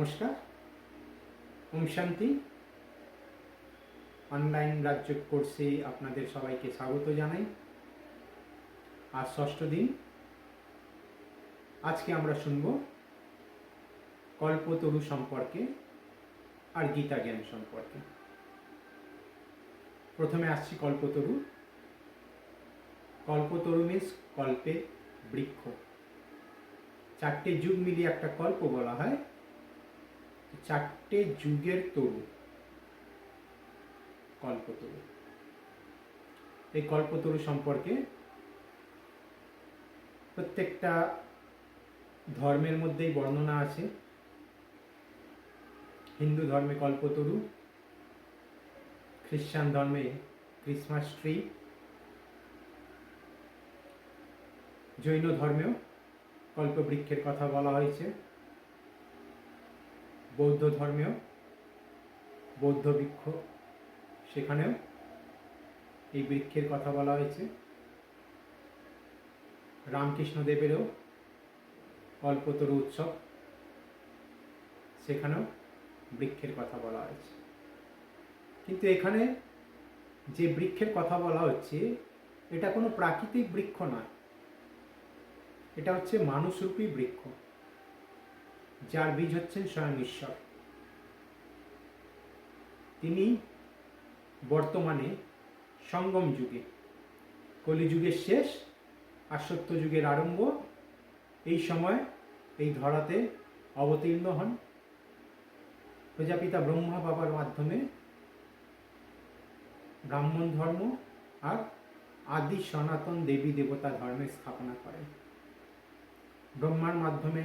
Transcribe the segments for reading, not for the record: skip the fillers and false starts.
নমস্কার। ওম শান্তি অনলাইন রাজ্য কোর্সে আপনাদের সবাইকে স্বাগত জানাই। আজ ষষ্ঠ দিন। আজকে আমরা শুনব কল্পতরু সম্পর্কে আর গীতা জ্ঞান সম্পর্কে। প্রথমে আসছি কল্পতরু। কল্পতরু মিন্স কল্পে বৃক্ষ। চারটে যুগ মিলিয়ে একটা কল্প বলা হয়। চারটে যুগের তরু কল্পতরু। এই কল্পতরু সম্পর্কে প্রত্যেকটা ধর্মের মধ্যেই বর্ণনা আছে। হিন্দু ধর্মে কল্পতরু, খ্রিস্টান ধর্মে ক্রিসমাস ট্রি, জৈন ধর্মেও কল্পবৃক্ষের কথা বলা হয়েছে, বৌদ্ধ ধর্মেও বৌদ্ধ বৃক্ষ, সেখানেও এই বৃক্ষের কথা বলা হয়েছে। রামকৃষ্ণদেবেরও কল্পতরু উৎসব, সেখানেও বৃক্ষের কথা বলা হয়েছে। কিন্তু এখানে যে বৃক্ষের কথা বলা হচ্ছে এটা কোনো প্রাকৃতিক বৃক্ষ নয়, এটা হচ্ছে মানুষরূপী বৃক্ষ, যার বীজ হচ্ছেন স্বয়ং ঈশ্বর। তিনি বর্তমানে সঙ্গম যুগে, কলিযুগের শেষ আর সত্য যুগের আরম্ভ, এই সময় এই ধরাতে অবতীর্ণ হন। প্রজাপিতা ব্রহ্মা বাবার মাধ্যমে ব্রাহ্মণ ধর্ম আর আদি সনাতন দেবী দেবতা ধর্মের স্থাপনা করেন। ব্রহ্মার মাধ্যমে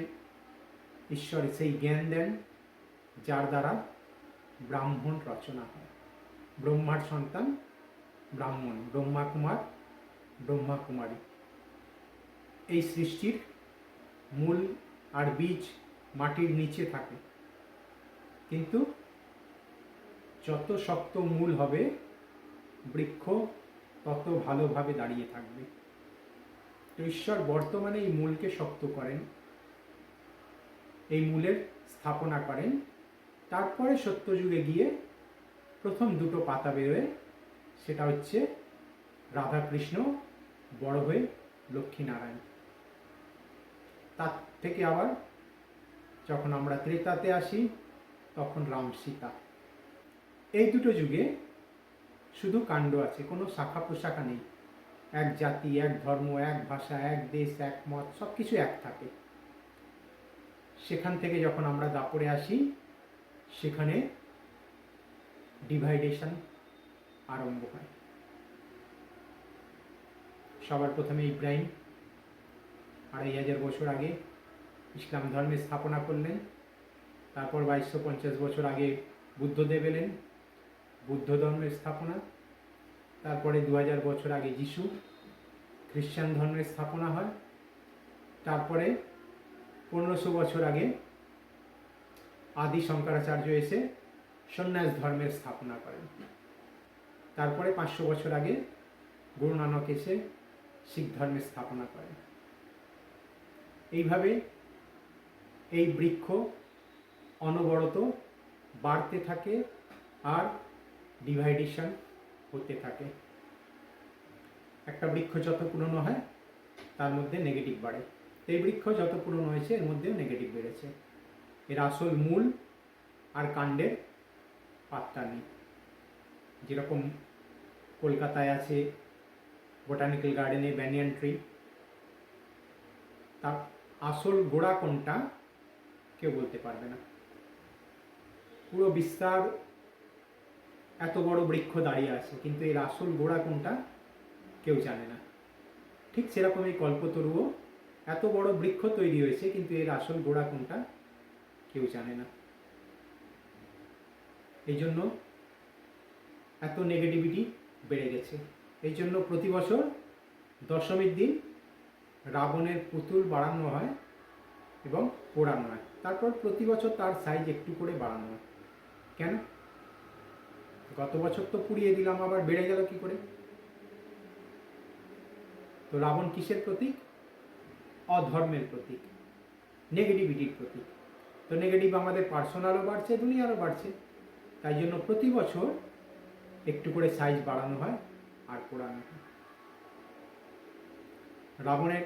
ঈশ্বর সেই জ্ঞান দেন যার দ্বারা ব্রাহ্মণ রচনা হয়। ব্রহ্মার সন্তান ব্রাহ্মণ, ব্রহ্মা কুমার, ব্রহ্মা কুমারী। এই সৃষ্টির মূল আর বীজ মাটির নিচে থাকে, কিন্তু যত শক্ত মূল হবে বৃক্ষ তত ভালোভাবে দাঁড়িয়ে থাকবে। তো ঈশ্বর বর্তমানে এই মূলকে শক্ত করেন, এই মূলের স্থাপনা করেন। তারপরে সত্যযুগে গিয়ে প্রথম দুটো পাতা বেরোয়, সেটা হচ্ছে রাধাকৃষ্ণ, বড় হয়ে লক্ষ্মীনারায়ণ। তার থেকে আবার যখন আমরা ত্রেতাতে আসি তখন রাম সীতা। এই দুটো যুগে শুধু কাণ্ড আছে, কোনো শাখা প্রশাখা নেই। এক জাতি, এক ধর্ম, এক ভাষা, এক দেশ, এক মত, সব কিছু এক থাকে। সেখান থেকে যখন আমরা দাপরে আসি সেখানে ডিভাইডেশন আরম্ভ হয়। সবার প্রথমে ইব্রাহিম 2500 বছর আগে ইসলাম ধর্মের স্থাপনা করলেন। তারপর 2250 বছর আগে বুদ্ধদেব এলেন, বুদ্ধ ধর্মের স্থাপনা। তারপরে 2000 বছর আগে যিশু, খ্রিস্টান ধর্মের স্থাপনা হয়। তারপরে 1500 বছর আগে আদি শঙ্করাচার্য এসে সন্ন্যাস ধর্মের স্থাপনা করেন। তারপরে 500 বছর আগে গুরু নানক এসে শিখ ধর্মের স্থাপনা করেন। এইভাবে এই বৃক্ষ অনবরত বাড়তে থাকে আর ডিভাইডেশন হতে থাকে। একটা বৃক্ষ যত পুরনো হয় তার মধ্যে নেগেটিভ বাড়ে। এই বৃক্ষ যত পুরনো হয়েছে এর মধ্যেও নেগেটিভ বেড়েছে। এর আসল মূল আর কাণ্ডের পাত্তা নেই। যেরকম কলকাতায় আছে বোটানিক্যাল গার্ডেনে ব্যানিয়ান ট্রি, তার আসল গোড়া কোনটা কেউ বলতে পারবে না। পুরো বিস্তার এত বড় বৃক্ষ দাঁড়িয়ে আছে, কিন্তু এর আসল গোড়া কোনটা কেউ জানে না। ঠিক সেরকম এই কল্পতরুও এত বড় বৃক্ষ তৈরি হয়েছে, কিন্তু এর আসল গোড়া কোনটা কেউ জানে না। এই জন্য এত নেগেটিভিটি বেড়ে গেছে। এই জন্য প্রতি বছর দশমীর দিন রাবণের পুতুল বাড়ানো হয় এবং পোড়ানো হয়। তারপর প্রতি বছর তার সাইজ একটু করে বাড়ানো হয়। কেন? গত বছর তো পুড়িয়ে দিলাম, আবার বেড়ে গেল কি করে? তো রাবণ কিসের প্রতীক? অধর্মের প্রতীক, নেগেটিভিটির প্রতীক। তো নেগেটিভ আমাদের পার্সোনালও বাড়ছে, দুনিয়ারও বাড়ছে। তাই জন্য প্রতি বছর একটু করে সাইজ বাড়ানো হয় আর পোড়ানো হয়। রাবণের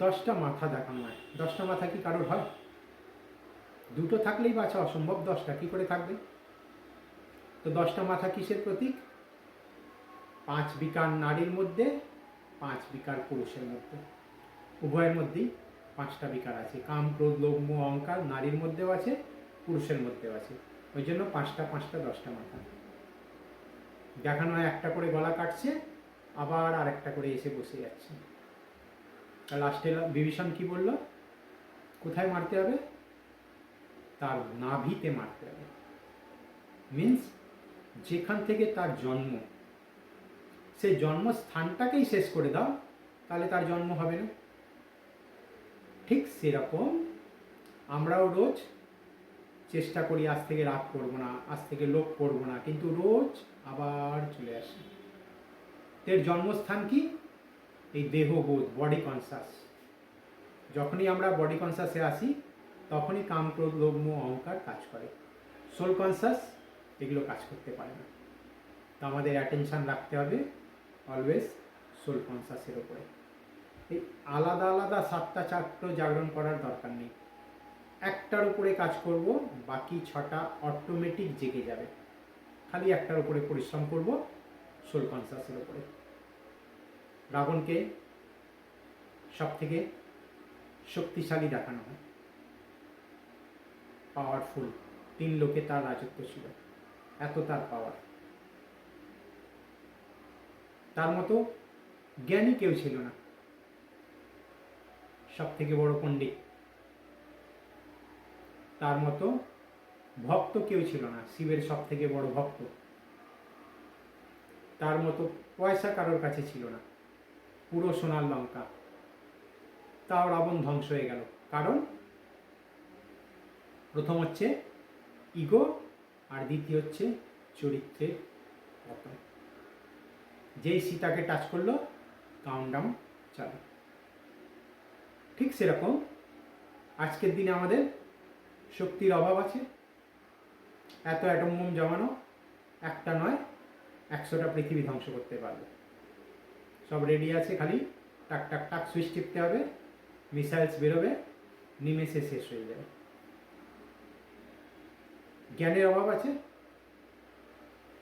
10টা মাথা দেখানো হয়। 10টা মাথা কি কারোর হয়? দুটো থাকলেই বাঁচা অসম্ভব, 10টা কি করে থাকবে? তো 10টা মাথা কিসের প্রতীক? 5 বিকার নারীর মধ্যে, 5 বিকার পুরুষের মধ্যে। উভয়ের মধ্যেই 5টা বিকার আছে। কাম, ক্রোধ, লোভ, মোহ, অহংকার নারীর মধ্যেও আছে, পুরুষের মধ্যেও আছে। ওই জন্য 5টা 5টা 10টা মাথা দেখানো হয়। একটা করে গলা কাটছে, আবার আর একটা করে এসে বসে যাচ্ছে। লাস্টে বিভীষণ কি বলল? কোথায় মারতে হবে? তার নাভিতে মারতে হবে। মিন্স যেখান থেকে তার জন্ম, সেই জন্মস্থানটাকেই শেষ করে দাও, তাহলে তার জন্ম হবে না। ঠিক সেরকম আমরাও রোজ চেষ্টা করি আজ থেকে রাগ করবো না, আজ থেকে লোভ করবো না, কিন্তু রোজ আবার চলে আসে। এর জন্মস্থান কি? এই দেহবোধ, বডি কনসাস। যখনই আমরা বডি কনসাসে আসি, তখনই কাম, ক্রোধ, লোভ, মোহ, অহংকার কাজ করে। সোল কনসাস এগুলো কাজ করতে পারে না। তো আমাদের অ্যাটেনশন রাখতে হবে অলওয়েজ সোল কনসাসের উপরে। এই আলাদা আলাদা 7টা চক্র জাগরণ করার দরকার নেই। একটার উপরে কাজ করব, বাকি 6টা অটোমেটিক জেগে যাবে। খালি একটার উপরে পরিশ্রম করব, সোল কনসাসের উপরে। রাবণকে সব থেকে শক্তিশালী দেখানো হয়, পাওয়ারফুল। 3 লোকে তার রাজত্ব ছিল, এত তার পাওয়ার। তার মতো জ্ঞানী কেউ ছিল না, সব থেকে বড় পণ্ডিত। তার মতো ভক্ত কেউ ছিল না, শিবের সব থেকে বড় ভক্ত। তার মতো পয়সা কারোর কাছে ছিল না, পুরো সোনার লঙ্কা। তাও রাবণ ধ্বংস হয়ে গেল। কারণ প্রথম হচ্ছে ইগো, আর দ্বিতীয় হচ্ছে চরিত্রের পতন। যেই সীতাকে টাচ করলো, কাউন্টডাউন চালু। ঠিক সেরকম আজকের দিনে আমাদের শক্তির অভাব আছে। এত অ্যাটম বোম জমানো, একটা নয় 100টা পৃথিবী ধ্বংস করতে পারবে। সব রেডি আছে, খালি টাক টাক টাক সুইচ টিপতে হবে, মিসাইলস বেরোবে, নিমেষে শেষ হয়ে যাবে। জ্ঞানের অভাব আছে,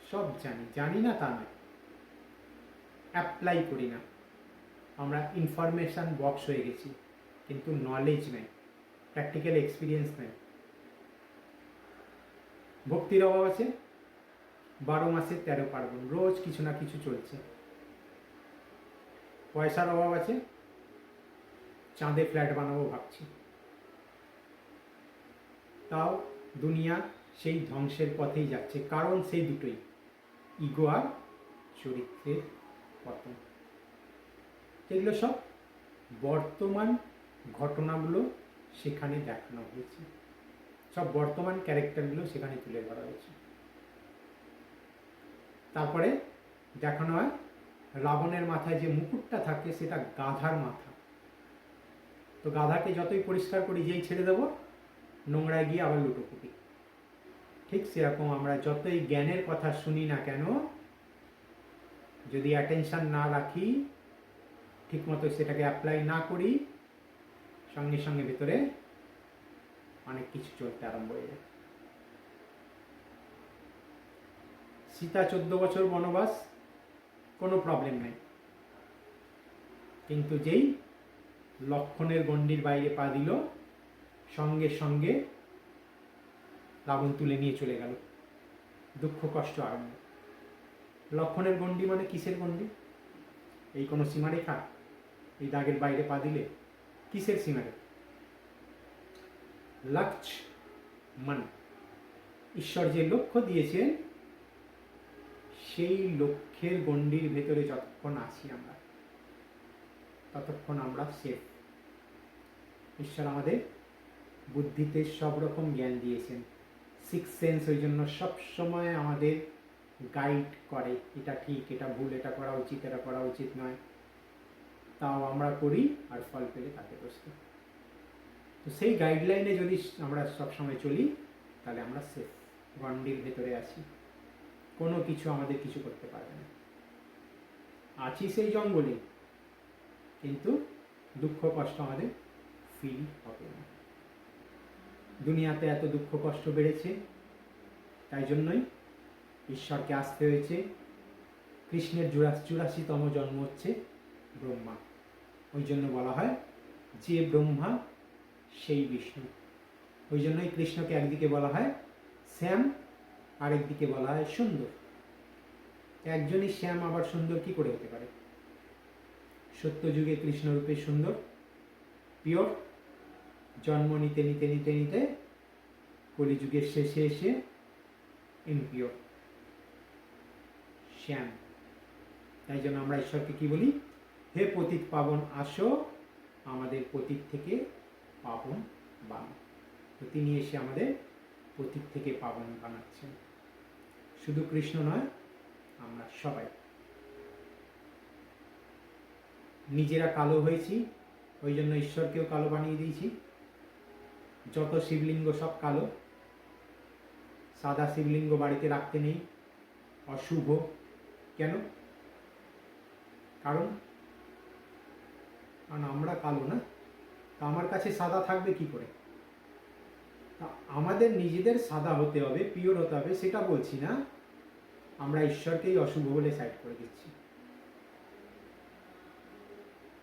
সব জানি, জানি না তা নয়, অ্যাপ্লাই করি না। আমরা ইনফরমেশান বক্স হয়ে গেছি, কিন্তু নলেজ নেই, প্র্যাকটিক্যাল এক্সপিরিয়েন্স নেই। ভক্তির অভাব আছে, 12 মাসে 13 পার্বণ, রোজ কিছু না কিছু চলছে। পয়সার অভাব আছে, চাঁদে ফ্ল্যাট বানাবো ভাবছি। তাও দুনিয়া সেই ধ্বংসের পথেই যাচ্ছে। কারণ সেই দুটোই, ইগো আর চরিত্রের পতন। এগুলো সব বর্তমান ঘটনাগুলো সেখানে দেখানো হয়েছে, সব বর্তমান ক্যারেক্টারগুলো সেখানে তুলে ধরা হয়েছে। তারপরে দেখানো হয় রাবণের মাথায় যে মুকুটটা থাকে সেটা গাধার মাথা। তো গাধাকে যতই পরিষ্কার করি, যেই ছেড়ে দেবো, নোংরায় গিয়ে আবার লুটোপুটি। ঠিক সেরকম আমরা যতই জ্ঞানের কথা শুনি না কেন, যদি অ্যাটেনশন না রাখি, ঠিকমতো সেটাকে অ্যাপ্লাই না করি, সঙ্গে সঙ্গে ভেতরে অনেক কিছু চলতে আরম্ভ হয়ে যায়। সীতা 14 বছর বনবাস, কোনো প্রবলেম নেই। কিন্তু যেই লক্ষণের গণ্ডির বাইরে পা দিল, সঙ্গে সঙ্গে রাবণ তুলে নিয়ে চলে গেল। দুঃখ কষ্ট আরম্ভ। লক্ষণের গণ্ডি মানে কিসের গণ্ডি? এই কোনো সীমারেখা? এই দাগের বাইরে পা দিলে কিসের সীমারেখা? লক্ষ্য মান, ঈশ্বর যে লক্ষ্য দিয়েছেন, সেই লক্ষ্যের গণ্ডির ভেতরে যতক্ষণ আছি আমরা, ততক্ষণ আমরা সেফ। ঈশ্বর আমাদের বুদ্ধিতে সব রকম জ্ঞান দিয়েছেন, 6 সেন্স, ওই জন্য সবসময় আমাদের গাইড করে, এটা ঠিক, এটা ভুল, এটা করা উচিত, এটা করা উচিত নয়। তাও আমরা করি আর ফল পেলে তাকে দোষ দিই। তো সেই গাইডলাইনে যদি আমরা সবসময় চলি তাহলে আমরা সেফ, গণ্ডির ভেতরে আছি, কোনো কিছু আমাদের কিছু করতে পারবে না। আছি সেই জঙ্গলে, কিন্তু দুঃখ কষ্ট আমাদের ফিল হবে না। দুনিয়াতে এত দুঃখ কষ্ট বেড়েছে, তাই জন্যই ঈশ্বরকে আসতে হয়েছে। কৃষ্ণের 84তম জন্ম হচ্ছে ব্রহ্মা, ওই জন্য বলা হয় যে ব্রহ্মা সেই বিষ্ণু। ওই জন্যই কৃষ্ণকে একদিকে বলা হয় শ্যাম, আরেকদিকে বলা হয় সুন্দর। একজনই শ্যাম আবার সুন্দর কি করে হতে পারে? সত্যযুগে কৃষ্ণরূপে সুন্দর, পিওর, জন্ম নিতে নিতে নিতে নিতে কলিযুগের শেষে এসে ইমপিওর, শ্যাম। তাই জন্য আমরা ঈশ্বরকে কি বলি? হে পতিত পাবন আসো, আমাদের পতিত থেকে পাবন বানাও। তো তিনি এসে আমাদের পতিত থেকে পাবন বানাচ্ছেন। শুধু কৃষ্ণ নয়, আমরা সবাই নিজেরা কালো হয়েছি, ওই জন্য ঈশ্বরকেও কালো বানিয়ে দিয়েছি। যত শিবলিঙ্গ সব কালো। সাদা শিবলিঙ্গ বাড়িতে রাখতে নেই, অশুভ। কেন? কারণ আমরা কালো না, তা আমার কাছে সাদা থাকবে কি করে? তা আমাদের নিজেদের সাদা হতে হবে, পিওর হতে হবে, সেটা বলছি না। আমরা ঈশ্বরকেই অশুভ বলে সাইড করে দিচ্ছি।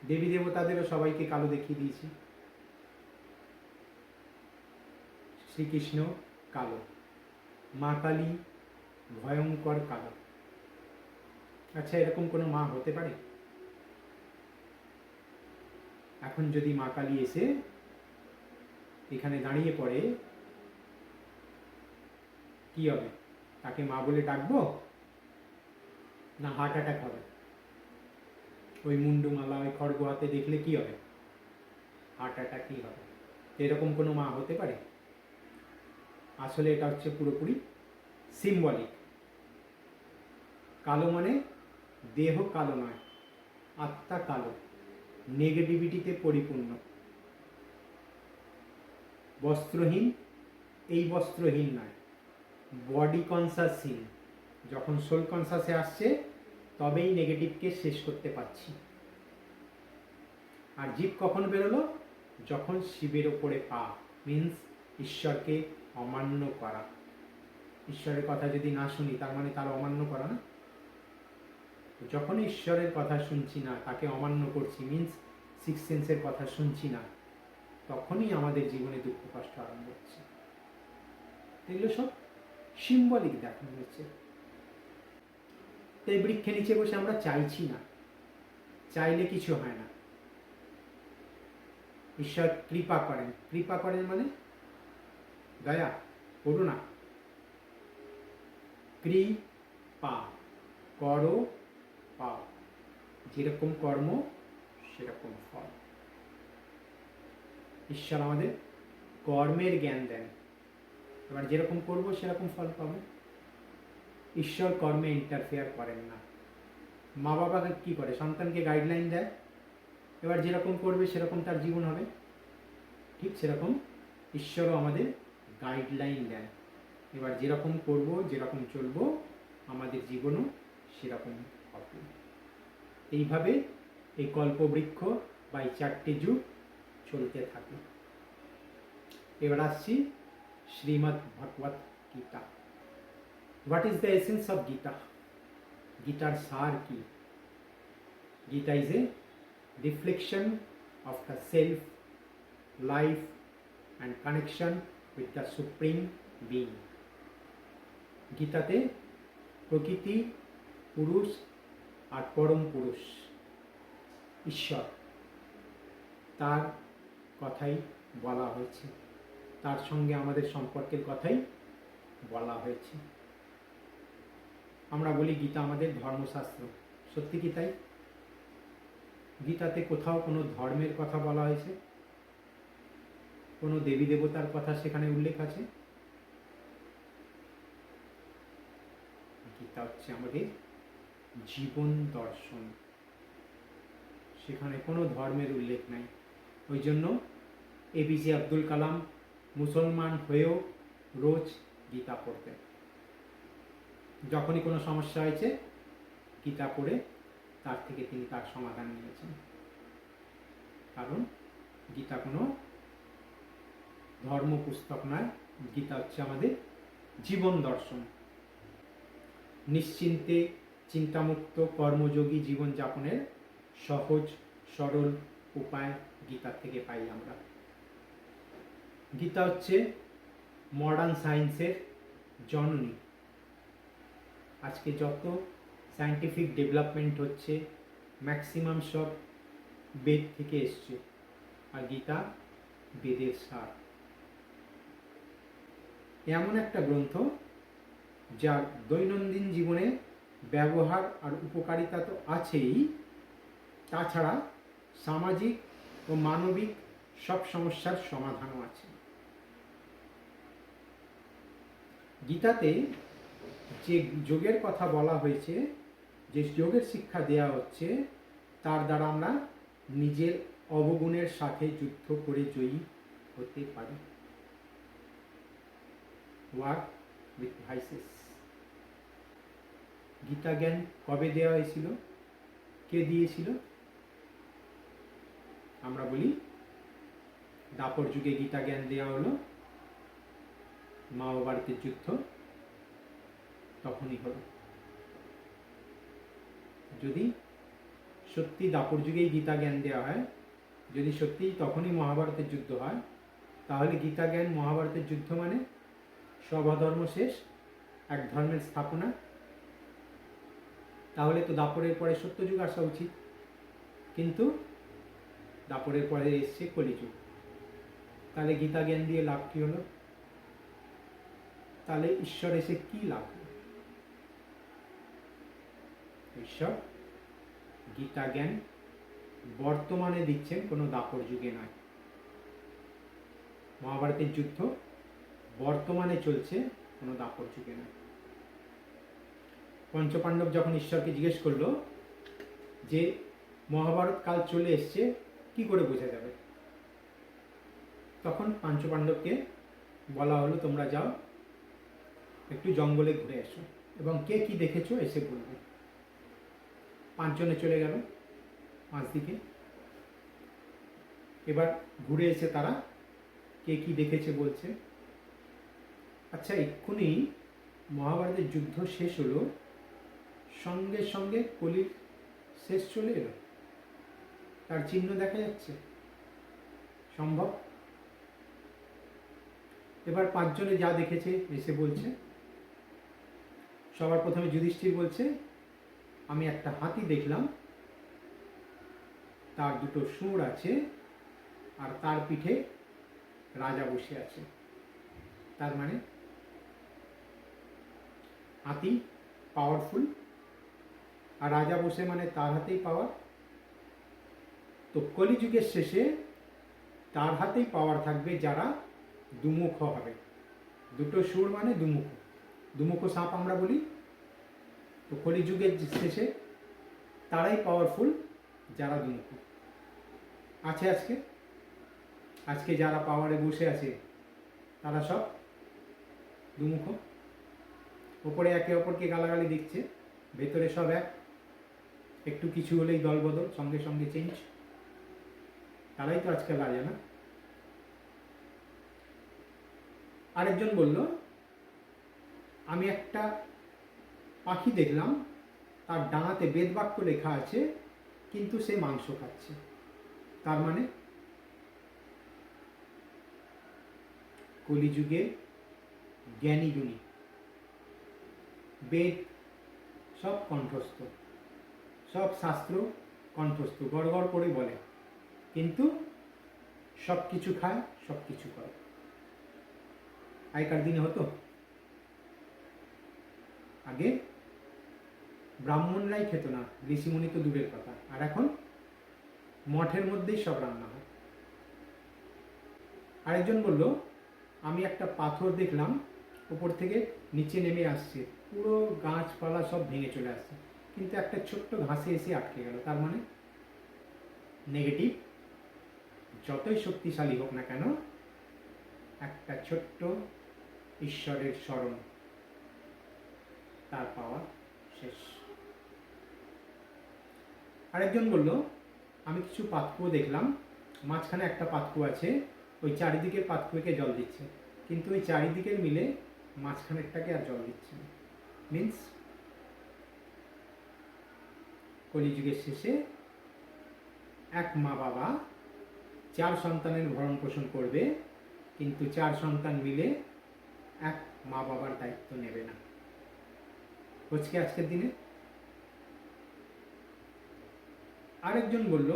দেবী দেবতাদেরও সবাইকে কালো দেখিয়ে দিয়েছি। শ্রীকৃষ্ণ কালো, মা কালী ভয়ঙ্কর কালো। আচ্ছা, এরকম কোনো মা হতে পারে? এখন যদি মা কালী এসে এখানে দাঁড়িয়ে পড়ে, কি হবে? তাকে মা বলে ডাকবো না হার্ট অ্যাটাক হবে? ওই মুন্ডুমালা, ওই খড়গ হাতে দেখলে কি হবে? হার্ট অ্যাটাকই হবে। এরকম কোনো মা হতে পারে? আসলে এটা হচ্ছে পুরোপুরি সিম্বলিক। কালো মানে দেহ কালো নয়, আত্মা কালো, নেগেটিভিটিতে পরিপূর্ণ, বস্ত্রহীন। এই বস্ত্রহীন নয়, বডি কনসাসহীন। যখন সোল কনসাসে আসছে তবেই নেগেটিভকে শেষ করতে পারছি। আর জীব কখন বেরোলো? যখন শিবের ওপরে পা, মিন্স ঈশ্বরকে অমান্য করা। ঈশ্বরের কথা যদি না শুনি, তার মানে তার অমান্য করা না? যখন ঈশ্বরের কথা শুনছি না, তাকে অমান্য করছি, মিন্স সিক্স সেন্সের কথা শুনছি না, তখনই আমাদের জীবনে দুঃখ কষ্ট আরম্ভ হচ্ছে। এগুলো সব সিম্বলিক দেখানো হচ্ছে। তাই বৃক্ষে নিচে বসে আমরা চাইছি না, চাইলে কিছু হয় না। ঈশ্বর কৃপা করেন। কৃপা করেন মানে দয়া, করুণা। কৃপা, করো পাও, যেরকম কর্ম সেরকম ফল। ঈশ্বর আমাদের কর্মের জ্ঞান দেন, এবার যেরকম করব সেরকম ফল পাবো। ঈশ্বর কর্মে ইন্টারফেয়ার করেন না। মা বাবা কি করে? সন্তানকে গাইডলাইন দেয়, এবার যেরকম করবে সেরকম তার জীবন হবে। ঠিক সেরকম ঈশ্বরও আমাদের গাইডলাইন দেন, এবার যেরকম করব, যেরকম চলবো, আমাদের জীবনও সেরকম হবে। এইভাবে এই কল্পবৃক্ষ বা এই 4টে যুগ চলতে থাকে। এবার আসছি Shrimad Bhagavad Gita. What is the essence of Gita? গীতার সার কি? Gita is a reflection of the self, life and connection with the supreme being. গীতাতে প্রকৃতি, পুরুষ আর পরম পুরুষ ঈশ্বর, তার কথাই বলা হয়েছে, তার সঙ্গে আমাদের সম্পর্কের কথাই বলা হয়েছে। আমরা বলি গীতা আমাদের ধর্মশাস্ত্র, সত্যি কি তাই? গীতাতে কোথাও কোনো ধর্মের কথা বলা হয়েছে? কোনো দেবী দেবতার কথা সেখানে উল্লেখ আছে? গীতা হচ্ছে আমাদের জীবন দর্শন, সেখানে কোনো ধর্মের উল্লেখ নাই। ওই জন্য এপিজে আব্দুল কালাম মুসলমান হয়েও রোজ গীতা পড়তেন। যখনই কোনো সমস্যা হয়েছে গীতা পড়ে তার থেকে তিনি তার সমাধান নিয়েছেন। কারণ গীতা কোনো ধর্ম পুস্তক নয়, গীতা হচ্ছে আমাদের জীবন দর্শন। নিশ্চিন্তে চিন্তামুক্ত কর্মযোগী জীবনযাপনের সহজ সরল উপায় গীতার থেকে পাই আমরা। গীতা হচ্ছে মডার্ন সায়েন্সের জননী। আজকে যত সায়েন্টিফিক ডেভেলপমেন্ট হচ্ছে ম্যাক্সিমাম সব বেদ থেকে এসছে, আর গীতা বেদের সার। এমন একটা গ্রন্থ যার দৈনন্দিন জীবনে ব্যবহার আর উপকারিতা তো আছেই, তাছাড়া সামাজিক ও মানবিক সব সমস্যার সমাধানও আছে। গীতাতে যে যোগের কথা বলা হয়েছে, যে যোগের শিক্ষা দেওয়া হচ্ছে, তার দ্বারা আমরা নিজের অবগুণের সাথে যুদ্ধ করে জয়ী হতে পারি। Work with versus. গীতা জ্ঞান কবে দেওয়া হয়েছিল, কে দিয়েছিল? আমরা বলি দাপর যুগে গীতা জ্ঞান দেওয়া হলো, মহাভারতের যুদ্ধ তখনই হলো। যদি সত্যি দাপর যুগেই গীতা জ্ঞান দেওয়া হয়, যদি সত্যি তখনই মহাভারতের যুদ্ধ হয়, তাহলে গীতা জ্ঞান মহাভারতের যুদ্ধ মানে সব অধর্ম শেষ, এক ধর্মের স্থাপনা। তাহলে তো দাপরের পরে সত্যযুগ আসা উচিত, কিন্তু দাপরের পরে এসছে কলিযুগ। তাহলে গীতা জ্ঞান দিয়ে লাভ কি হলো? তাহলে ঈশ্বর এসে কি লাভ হলো? ঈশ্বর গীতা জ্ঞান বর্তমানে দিচ্ছেন, কোনো দাপর যুগে নয়। মহাভারতের যুদ্ধ বর্তমানে চলছে, কোনো দাপর যুগে নয়। পঞ্চপাণ্ডব যখন ঈশ্বরকে জিজ্ঞেস করলো যে মহাভারত কাল চলে এসছে, কি করে বোঝা যাবে? তখন পঞ্চপাণ্ডবকে বলা হলো, তোমরা যাও একটু জঙ্গলে ঘুরে এসো এবং কে কি দেখেছো এসে বলবে। পাঁচজনে চলে গেল পাঁচ দিকে। এবার ঘুরে এসে তারা কে কি দেখেছে বলছে। আচ্ছা, এক্ষুনি মহাভারতের যুদ্ধ শেষ হলো, সঙ্গে সঙ্গে কলির শেষ চলে এলো, তার চিহ্ন দেখা যাচ্ছে? সম্ভব? এবার পাঁচজনে যা দেখেছে এসে বলছে। সবার প্রথমে যুধিষ্ঠির বলছে, আমি একটা হাতি দেখলাম, তার দুটো সুর আছে, আর তার পিঠে রাজা বসে আছে। তার মানে হাতি পাওয়ারফুল, আর রাজা বসে মানে তার হাতেই পাওয়ার। তো কলিযুগের শেষে তার হাতেই পাওয়ার থাকবে যারা দুমুখ হবে। দুটো সুর মানে দুমুখ, দুমুখ সাপ আমরা বলি। তো কলিযুগের শেষে তারাই পাওয়ারফুল যারা দুমুখ আছে। আজকে যারা পাওয়ারে বসে আছে তারা সব দুমুখ। ওপরে একে অপরকে গালাগালি দিচ্ছে, ভেতরে সব এক। একটু কিছু হলেই দলবদল, সঙ্গে সঙ্গে চেঞ্জ। তারাই তো আজকাল রাজা না? আরেকজন বলল, আমি একটা পাখি দেখলাম, তার ডানাতে বেদবাক্য লেখা আছে, কিন্তু সে মাংস খাচ্ছে। তার মানে কলিযুগে জ্ঞানী গুণী, বেদ সব কণ্ঠস্থ, সব শাস্ত্র কণ্ঠস্থ, গড় গড় করে বলে, কিন্তু সব কিছু খায়, সব কিছু করে। আগেকার দিনে হতো, আগে ব্রাহ্মণরাই খেত না, ঋষিমুনি তো দূরের কথা। আর এখন মঠের মধ্যেই সব রান্না হয়। আরেকজন বলল, আমি একটা পাথর দেখলাম, উপর থেকে নিচে নেমে আসছে, পুরো গাছপালা সব ভেঙে চলে আসছে, কিন্তু একটা ছোট্ট ঘাসে এসে আটকে গেল। তার মানে নেগেটিভ যতই শক্তিশালী হোক না কেন, একটা ছোট্ট ঈশ্বরের স্মরণ, তার পাওয়া শেষ। আরেকজন বলল, আমি কিছু পাতকুয়ো দেখলাম, মাঝখানে একটা পাতকুয়ো আছে, ওই চারিদিকের পাতকুয়োকে জল দিচ্ছে, কিন্তু ওই চারিদিকের মিলে মাঝখানেরটাকে আর জল দিচ্ছে না। মিন্স কলিযুগের শেষে এক মা বাবা 4 সন্তানের ভরণ পোষণ করবে, কিন্তু 4 সন্তান মিলে এক মা বাবার দায়িত্ব নেবে না। হচ্ছে আজকের দিনে। আরেকজন বলল,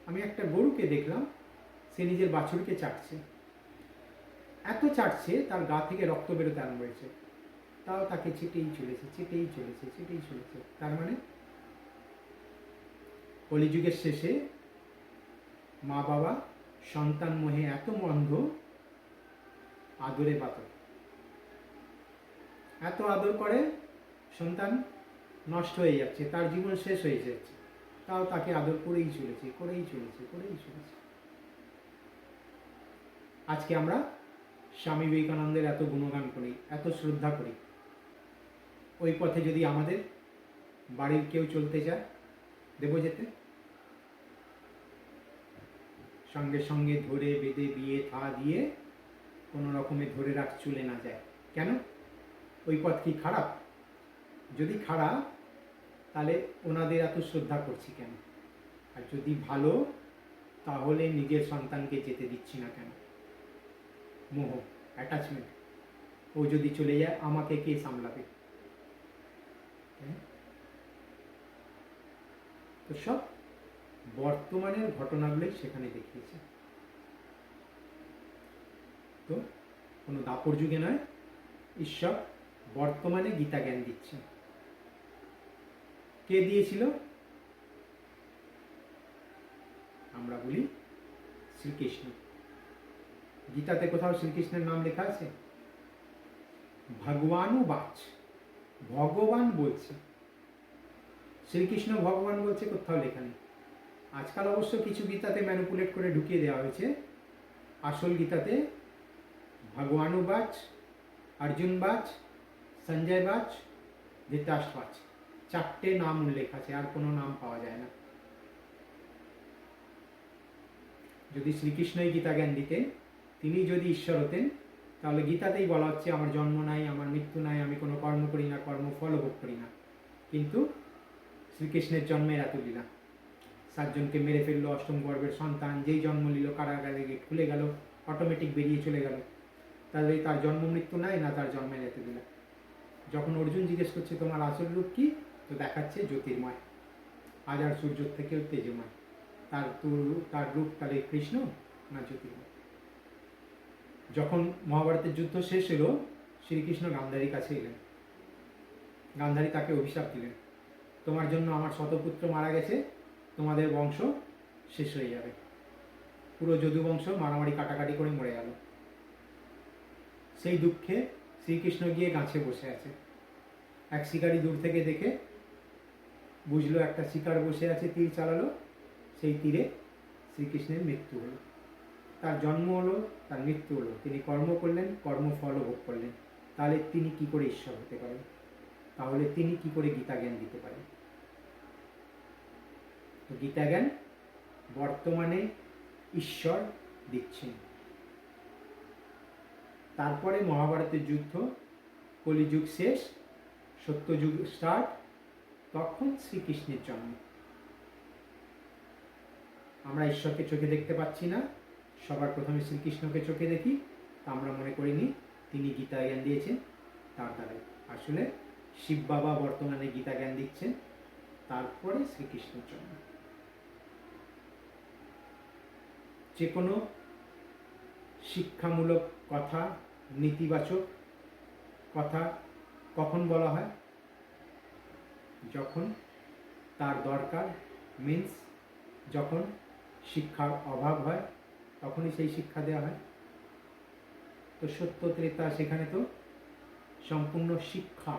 আমি একটা গরুকে দেখলাম, সে নিজের বাছুরকে চাটছে, এত চাটছে তার গা থেকে রক্ত বেরোতে আরম্ভ হয়েছে, তাও তাকে চেটেই চলেছে, চেটেই চলেছে, চেটেই চলেছে। তার মানে কলিযুগের শেষে মা বাবা সন্তান মোহে এত অন্ধ, আদরে পাথর, এত আদর করে সন্তান নষ্ট হয়ে যাচ্ছে, তার জীবন শেষ হয়ে যাচ্ছে, তাও তাকে আদর করেই চলেছে, করেই চলেছে, করেই চলেছে। আজকে আমরা স্বামী বিবেকানন্দের এত গুণগান করি, এত শ্রদ্ধা করি, ওই পথে যদি আমাদের বাড়ির কেউ চলতে চায়, দেব যেতে? সঙ্গে সঙ্গে ধরে বেঁধে বিয়ে থা দিয়ে কোনো রকমে ধরে রাখ চলে না যায়। কেন? ওই পথ কি খারাপ? যদি খারাপ, তাহলে ওনাদের এত শ্রদ্ধা করছি কেন? আর যদি ভালো, তাহলে নিজের সন্তানকে যেতে দিচ্ছি না কেন? মোহ, অ্যাটাচমেন্ট। ও যদি চলে যায়, আমাকে কে সামলাবে? তো সব বর্তমানের ঘটনাগুলোই সেখানে দেখিয়েছে। তো কোনো দাপর যুগে নয়, ঈশ্বর বর্তমানে গীতা জ্ঞান দিচ্ছে। কে দিয়েছিল? আমরা বলি শ্রীকৃষ্ণ। গীতাতে কোথাও শ্রীকৃষ্ণের নাম লেখা আছে? ভগবানও বাচ, ভগবান বলছে। শ্রীকৃষ্ণ ভগবান বলছে কোথাও লেখা নেই। আজকাল অবশ্য কিছু গীতাতে ম্যানিপুলেট করে ঢুকিয়ে দেওয়া হয়েছে। আসল গীতাতে ভগবানও বাচ, অর্জুন বাচ, সঞ্জয় বাচ, ধৃতরাষ্ট্র বাচ, 4টে নাম উল্লেখ আছে, আর কোনো নাম পাওয়া যায় না। যদি শ্রীকৃষ্ণই গীতা জ্ঞান দিতেন, তিনি যদি ঈশ্বর হতেন, তাহলে গীতাতেই বলা হচ্ছে আমার জন্ম নাই, আমার মৃত্যু নাই, আমি কোনো কর্ম করি না, কর্মফল ভোগ করি না। কিন্তু শ্রীকৃষ্ণের জন্মের এত লীলা, 7 জনকে মেরে ফেললো, অষ্টম গর্ভের সন্তান, যেই জন্ম নিল কারাগারে গেট খুলে গেল, অটোমেটিক বেরিয়ে চলে গেল। তাহলে তার জন্ম মৃত্যু নাই না, তার জন্মের এত লীলা। যখন অর্জুন জিজ্ঞেস করছে তোমার আসল রূপ কি, তো দেখাচ্ছে জ্যোতির্ময়, হাজার সূর্যের থেকেও তেজময়। তার রূপ তাহলে কৃষ্ণ না জ্যোতির্ময়? যখন মহাভারতের যুদ্ধ শেষ হলো, শ্রীকৃষ্ণ গান্ধারীর কাছে এলেন। গান্ধারী তাকে অভিশাপ দিলেন, তোমার জন্য আমার শতপুত্র মারা গেছে, তোমাদের বংশ শেষ হয়ে যাবে। পুরো যদু বংশ মারামারি কাটাকাটি করে মরে গেল। সেই দুঃখে শ্রীকৃষ্ণ গিয়ে গাছে বসে আছে। এক শিকারী দূর থেকে দেখে বুঝলো একটা শিকার বসে আছে, তীর চালালো, সেই তীরে শ্রীকৃষ্ণের মৃত্যু হলো। তার জন্ম হলো, তার মৃত্যু হলো, তিনি কর্ম করলেন, কর্মফল ভোগ করলেন। তাহলে তিনি কি করে ঈশ্বর হতে পারেন? তাহলে তিনি কি করে গীতা জ্ঞান দিতে পারেন? তো গীতা জ্ঞান বর্তমানে ঈশ্বর দিচ্ছেন। তারপরে মহাভারতের যুদ্ধ, কলিযুগ শেষ, সত্যযুগ স্টার্ট, তখন শ্রীকৃষ্ণের জন্ম। আমরা ঈশ্বরকে চোখে দেখতে পাচ্ছি না, সবার প্রথমে শ্রীকৃষ্ণকে চোখে দেখি, তা আমরা মনে করিনি তিনি গীতা জ্ঞান দিয়েছেন তার দ্বারা। আসলে শিব বাবা বর্তমানে গীতা জ্ঞান দিচ্ছেন, তারপরে শ্রীকৃষ্ণের জন্ম। যে কোনো শিক্ষামূলক কথা, নীতিবাচক কথা কখন বলা হয়? যখন তার দরকার, মিন্স যখন শিক্ষার অভাব হয়, তখনই সেই শিক্ষা দেওয়া হয়। তো সত্য ত্রেতা, সেখানে তো সম্পূর্ণ শিক্ষা,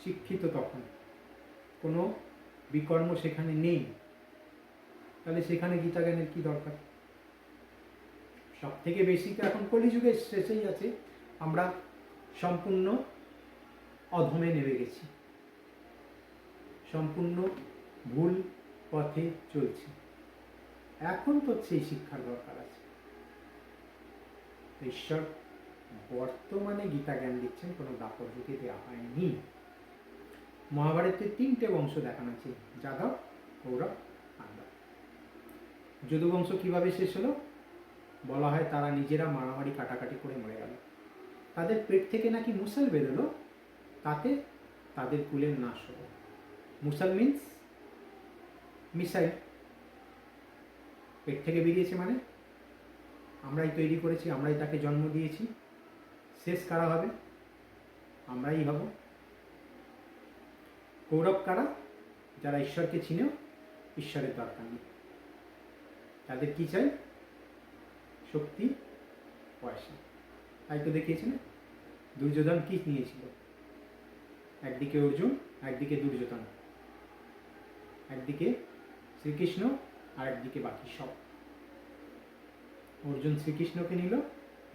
শিক্ষিত, তখন কোনো বিকর্ম সেখানে নেই। তাহলে সেখানে গীতা জ্ঞানের কি দরকার? সব থেকে বেশি তো এখন কলিযুগের শেষেই আছে, আমরা সম্পূর্ণ অধমে নেমে গেছি, সম্পূর্ণ ভুল পথে চলছি। এখন তো সেই শিক্ষার দরকার আছে। ঈশ্বর বর্তমানে গীতা জ্ঞান দিচ্ছেন, কোনো দাপর যুগে দেওয়া হয়নি। মহাভারতের 3টে বংশ দেখানো আছে, যাদব, কৌরব, পাণ্ডব। যদুবংশ কিভাবে শেষ হলো? বলা হয় তারা নিজেরা মারামারি কাটাকাটি করে মরে গেল। তাদের পেট থেকে নাকি মুসাল বেরোলো, তাতে তাদের কুলের নাশ হলো। মুসাল মিন্স মিসাইল। পেট থেকে বেরিয়েছে মানে আমরাই তৈরি করেছি, আমরাই তাকে জন্ম দিয়েছি। শেষ কারা হবে? আমরাই হব। কৌরব কারা? যারা ঈশ্বরকে চিনেও ঈশ্বরের দরকার নেই, তাদের কি চাই? শক্তি, পয়সা। তাই তো দেখিয়েছে না, দুর্যোধন কি নিয়েছিল? একদিকে অর্জুন, একদিকে দুর্যোধন, একদিকে শ্রীকৃষ্ণ আর একদিকে বাকি সব। অর্জুন শ্রীকৃষ্ণকে নিল,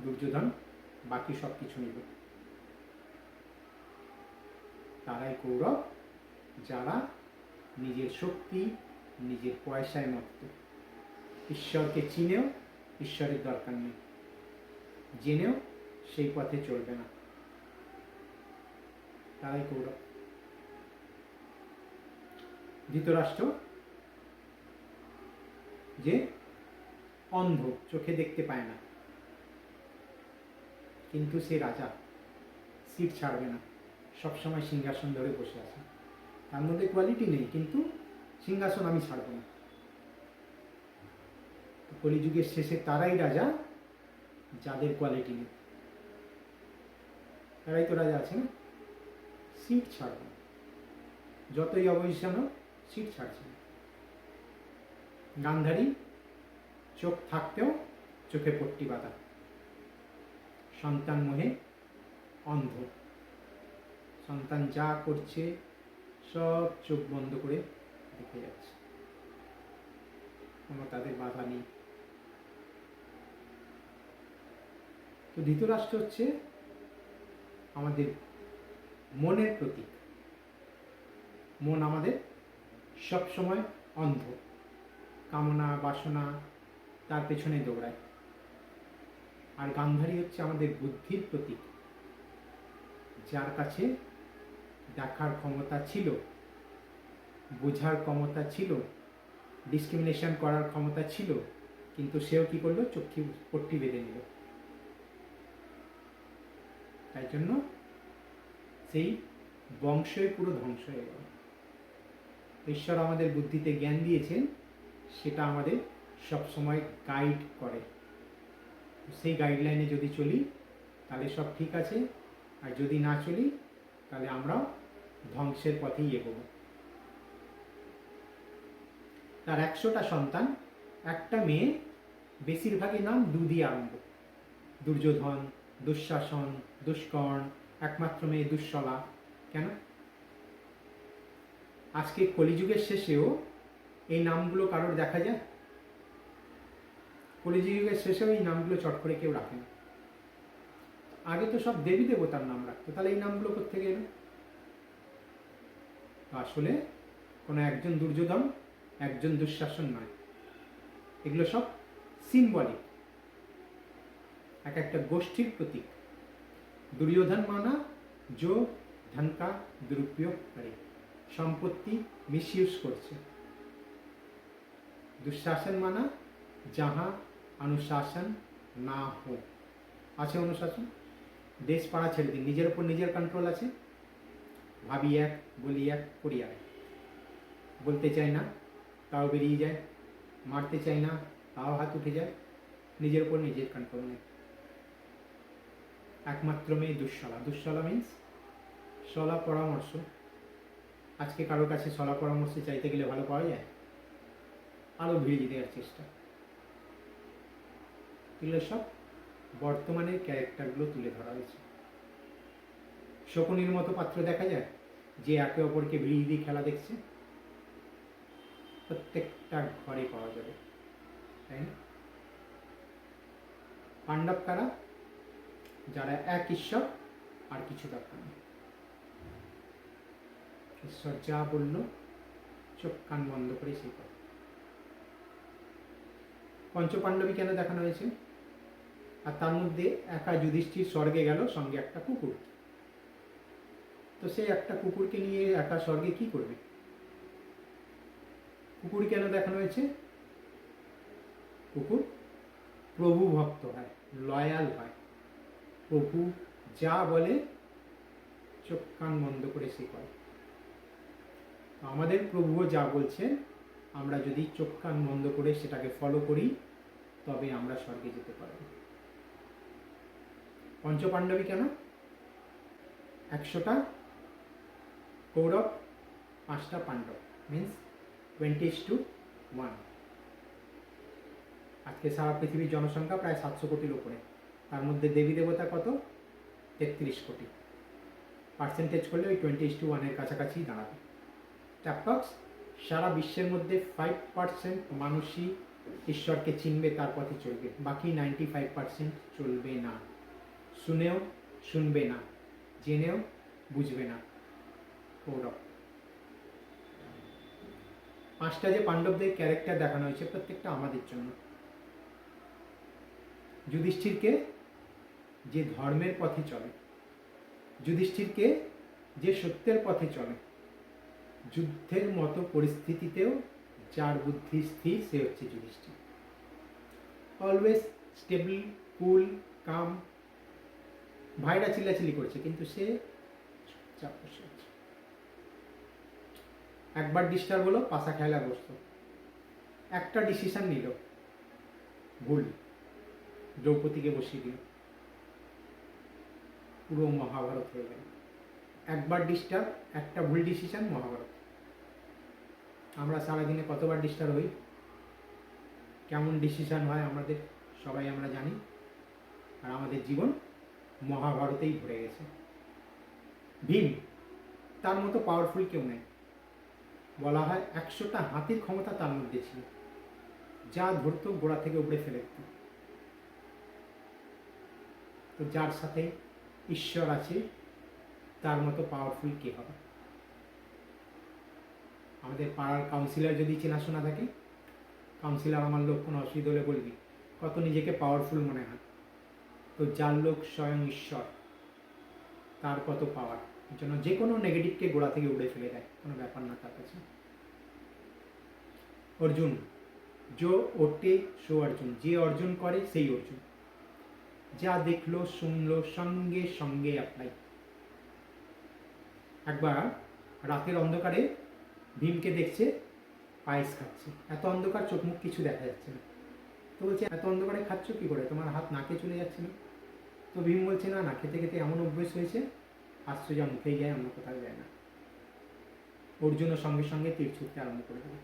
দুর্যোধন বাকি সব কিছু নিল। তারাই কৌরব, যারা নিজের শক্তি, নিজের পয়সায় মত্ত, ঈশ্বরকে চিনেও ঈশ্বরের দরকার নেই, জেনেও সেই পথে চলবে না, তারাই কৌরব। ধৃতরাষ্ট্র যে অন্ধ, চোখে দেখতে পায় না, কিন্তু সে রাজা, সিট ছাড়বে না, সবসময় সিংহাসন ধরে বসে আছে। তার মধ্যে কোয়ালিটি নেই, কিন্তু সিংহাসন আমি ছাড়ব না। কলিযুগের শেষে তারাই রাজা যাদের কোয়ালিটি নেই, তারাই তো রাজা আছে না, সিট ছাড়ব না। যতই অবহেশন হোক, সিট ছাড়ছে না। গান্ধারী চোখ থাকতেও চোখে পট্টি বাঁধা, সন্তান মোহে অন্ধ, সন্তান যা করছে সব চোখ বন্ধ করে দেখে যাচ্ছে, কোনো তাদের বাধা নেই। তো ধৃতরাষ্ট্র হচ্ছে আমাদের মনের প্রতীক। মন আমাদের সব সময় অন্ধ, কামনা বাসনা তার পেছনে দৌড়ায়। আর গান্ধারী হচ্ছে আমাদের বুদ্ধির প্রতীক, যার কাছে দেখার ক্ষমতা ছিল, বোঝার ক্ষমতা ছিল, ডিসক্রিমিনেশন করার ক্ষমতা ছিল, কিন্তু সেও কি করলো? চোখে পট্টি বেঁধে নিল। তাই জন্য সেই বংশই পুরো ধ্বংস হয়ে গেল। ঈশ্বর আমাদের বুদ্ধিতে জ্ঞান দিয়েছেন, সেটা আমাদের সবসময় গাইড করে। সেই গাইডলাইনে যদি চলি তাহলে সব ঠিক আছে, আর যদি না চলি তাহলে আমরাও ধ্বংসের পথেই এগোবো। তার 100টা সন্তান, একটা মেয়ে, বেশিরভাগই নাম দু দিয়ে আরম্ভ। দুর্যোধন, দুঃশাসন, দুষ্কর্ণ, একমাত্র মেয়ে দুঃশলা। কেন? আজকে কলিযুগের শেষেও এই নামগুলো কারোর দেখা যায়? কলিযুগের শেষেও এই নামগুলো চট করে কেউ রাখে না। আগে তো সব দেবী দেবতার নাম রাখতো, তাহলে এই নামগুলো কোত্থেকে এলো? আসলে কোনো একজন দুর্যোধন, একজন দুঃশাসন নয়, এগুলো সব সিম্বলিক, এক একটা গোষ্ঠীর প্রতীক। দুর্যোধন মানা जो धन का दुरुपयोग करे, সম্পত্তি মিসইউজ করছে। দুঃশাসন মানা जहाँ अनुशासन ना हो, আছে অনুশাসন, দেশ পাড়া ছেড়ে দিন, নিজের উপর নিজের কন্ট্রোল আছে, ভাবি এক, বলি এক, করি এক, বলতে চাই না তাও বেরিয়ে যায়, মারতে চাই না তাও হাত উঠে যায়, নিজের উপর নিজের কন্ট্রোল নেই। একমাত্র মেয়ে দুঃশলা। দুঃশলা মিন্স সলা পরামর্শ। আজকে কারোর কাছে সলা পরামর্শ চাইতে গেলে ভালো পাওয়া যায়? আরও ভিড়িয়ে দেওয়ার চেষ্টা। এগুলো সব বর্তমানের ক্যারেক্টারগুলো তুলে ধরা হয়েছে। শকুনির মতো পাত্র দেখা যায় যে একে অপরকে ভিড়িয়ে দিয়ে খেলা দেখছে, প্রত্যেকটা ঘরে পাওয়া যাবে, তাই না? পাণ্ডব কারা? যারা এক ঈশ্বর, আর কিছু দরকার নেই। ঈশ্বর যা বলল চোখ কান বন্ধ করে সেই করে। পঞ্চপাণ্ডবী কেন দেখানো হয়েছে? আর তার মধ্যে একা যুধিষ্ঠির স্বর্গে গেল, সঙ্গে একটা কুকুর। তো সেই একটা কুকুরকে নিয়ে একা স্বর্গে কি করবে? কুকুর কেন দেখানো হয়েছে? কুকুর প্রভু ভক্ত হয়, লয়াল হয়, প্রভু যা বলে চোখ কান বন্ধ করে সে করে। আমাদের প্রভুও যা বলছেন, আমরা যদি চোখ কান বন্ধ করে সেটাকে ফলো করি, তবে আমরা স্বর্গে যেতে পারব। পঞ্চপাণ্ডবী কেন? 100টা কৌরব, 5টা পাণ্ডব, মিন্স 20:1। আজকে সারা পৃথিবীর জনসংখ্যা প্রায় 700 কোটির উপরে, তার মধ্যে দেবী দেবতা কত? 33 কোটি। পার্সেন্টেজ করলে ওই 20:1 কাছাকাছি দাঁড়াবে। অ্যাপ্রক্স সারা বিশ্বের মধ্যে 5% মানুষই ঈশ্বরকে চিনবে, তার পথে চলবে, বাকি 95% চলবে না, শুনেও শুনবে না, জেনেও বুঝবে না। কৌরব। 5টা যে পাণ্ডবদের ক্যারেক্টার দেখানো হয়েছে, প্রত্যেকটা আমাদের জন্য। যুধিষ্ঠিরকে যে ধর্মের পথে চলে, যুধিষ্ঠিরকে যে সত্যের পথে চলে, যুদ্ধের মতো পরিস্থিতিতেও যার বুদ্ধি স্থির, সে হচ্ছে যুধিষ্ঠির। অলওয়েজ স্টেবল, কুল, কাম। ভাইরা চিল্লাচিল্লি করছে কিন্তু সে চুপচাপ বসে আছে। একবার ডিস্টার্ব হলো, পাশা খেলা বসতো, একটা ডিসিশন নিল ভুল, দ্রৌপদীকে বসিয়ে দিল, পুরো মহাভারত হয়ে গেল। একবার ডিস্টার্ব, একটা ভুল ডিসিশন, মহাভারত। আমরা সারাদিনে কতবার ডিস্টার্ব হই, কেমন ডিসিশন হয় আমাদের সবাই আমরা জানি, আর আমাদের জীবন মহাভারতেই ভরে গেছে। ভীম, তার মতো পাওয়ারফুল কেউ নেই। বলা হয় 100টা হাতির ক্ষমতা তার মধ্যে ছিল, যা ধরতো গোড়া থেকে উপড়ে ফেলে দিত। তো যার সাথে ঈশ্বর আছে, তার মতো পাওয়ারফুল কে হবে? আমাদের পাড়ার কাউন্সিলর যদি চেনাশোনা থাকে, কাউন্সিলর আমার লোক কোনো অসুবিধা হলে বলবি, কত নিজেকে পাওয়ারফুল মনে হয়। তো যার লোক স্বয়ং ঈশ্বর, তার কত পাওয়ার, এর জন্য যে কোনো নেগেটিভকে গোড়া থেকে উড়ে ফেলে দেয়, কোনো ব্যাপার না তার কাছে। অর্জুন, जो ওঠে সো অর্জুন, যে অর্জন করে সেই অর্জুন। যা দেখলো শুনলো সঙ্গে সঙ্গে অ্যাপ্লাই। একবার রাতের অন্ধকারে ভীমকে দেখছে পায়েস খাচ্ছে, এত অন্ধকার চোখ মুখ কিছু দেখা যাচ্ছে না। তো বলছে এত অন্ধকারে খাচ্ছ কি করে, তোমার হাত নাকে চলে যাচ্ছে না? তো ভীম বলছে না, খেতে খেতে এমন অভ্যেস হয়েছে, আসছে যা মুখেই যায়, অন্য কোথাও যায় না। অর্জুনও সঙ্গে সঙ্গে তীর ছুটতে আরম্ভ করে দেবে।